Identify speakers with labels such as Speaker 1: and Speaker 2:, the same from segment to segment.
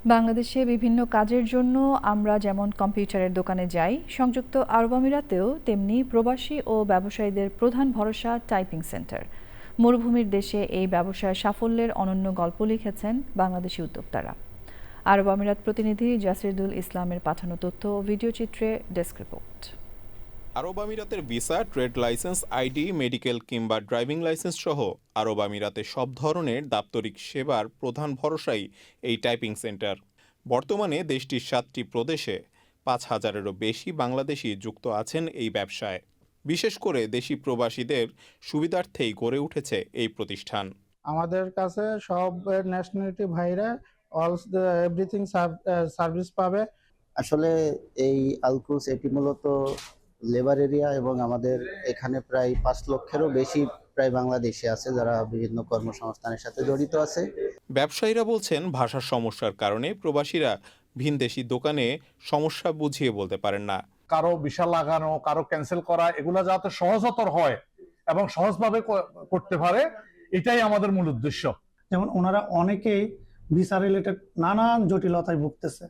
Speaker 1: বাংলাদেশে বিভিন্ন কাজের জন্য আমরা যেমন কম্পিউটারের দোকানে যাই, সংযুক্ত আরব আমিরাতেও তেমনি প্রবাসী ও ব্যবসায়ীদের প্রধান ভরসা টাইপিং সেন্টার। মরুভূমির দেশে এই ব্যবসায় সাফল্যের অনন্য গল্প লিখেছেন বাংলাদেশি উদ্যোক্তারা। আরব আমিরাত প্রতিনিধি জাসিরুল ইসলামের পাঠানো তথ্য ও ভিডিওচিত্রে ডেস্ক রিপোর্ট।
Speaker 2: আরব আমিরাতের visa, trade license, ID, medical কিংবা ড্রাইভিং লাইসেন্স সহ আরব আমিরাতে সব ধরনের দাপ্তরিক সেবার প্রধান ভরসাই এই টাইপিং সেন্টার। বর্তমানে দেশটির 7টি প্রদেশে 5,000-এরও বেশি বাংলাদেশি যুক্ত আছেন এই ব্যবসায়। বিশেষ করে দেশি প্রবাসীদের সুবিধার্থেই গড়ে উঠেছে এই প্রতিষ্ঠান।
Speaker 3: আমাদের কাছে সব ন্যাশনালিটি ভাইরা অল এভরিথিং সার্ভিস পাবে।
Speaker 4: আসলে এই আলক্রুজ এটি মূলত লেবার এরিয়া এবং আমাদের এখানে প্রায় 5 লক্ষেরও বেশি প্রায় বাংলাদেশি আছে যারা বিভিন্ন কর্মসংস্থানের সাথে জড়িত আছে।
Speaker 2: ব্যবসায়ীরা বলছেন, ভাষার সমস্যার কারণে প্রবাসীরা ভিনদেশি দোকানে সমস্যা বুঝিয়ে বলতে পারেন না।
Speaker 5: কারো ভিসা লাগানো, কারো ক্যান্সেল করা, এগুলা যাতে সহজতর হয় এবং সহজভাবে করতে পারে, এটাই আমাদের মূল উদ্দেশ্য।
Speaker 6: যেমন ওনারা অনেকেই ভিসা রিলেটেড নানান জটিলতায় ভুগতেছে,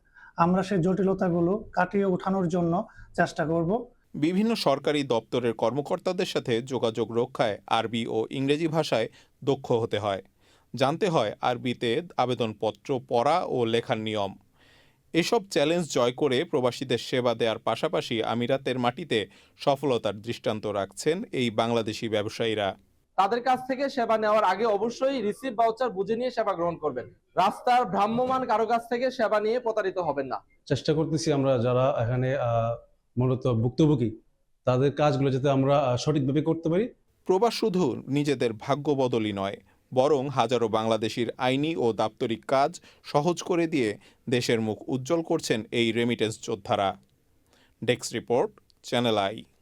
Speaker 6: আমরা সেই জটিলতাগুলো কাটিয়ে ওঠানোর জন্য চেষ্টা করব।
Speaker 2: বিভিন্ন সরকারি দপ্তরের কর্মকর্তাদের সাথে যোগাযোগ রক্ষায় আরবি ও ইংরেজি ভাষায় দক্ষ হতে হয়। জানতে হয় আরবিতে আবেদনপত্র পড়া ও লেখার নিয়ম। এসব চ্যালেঞ্জ জয় করে প্রবাসীদের সেবা দেওয়ার পাশাপাশি আমিরাতের মাটিতে সফলতার দৃষ্টান্ত রাখছেন এই বাংলাদেশি ব্যবসায়ীরা।
Speaker 7: তাদের কাছ থেকে সেবা নেওয়ার আগে অবশ্যই রিসিভ ভাউচার বুঝে নিয়ে সেবা গ্রহণ করবেন। রাস্তার ভ্রাম্যমাণ কারো কাছ থেকে সেবা নিয়ে প্রতারিত হবেন না।
Speaker 8: চেষ্টা করতেছি আমরা যারা এখানে মূলত ভুক্তভোগী তাদের কাজগুলো যাতে আমরা সঠিকভাবে করতে পারি।
Speaker 2: প্রবাস শুধু নিজেদের ভাগ্য বদলই নয়, বরং হাজারো বাংলাদেশির আইনি ও দাপ্তরিক কাজ সহজ করে দিয়ে দেশের মুখ উজ্জ্বল করছেন এই রেমিটেন্স যোদ্ধারা। Desk report, channel I.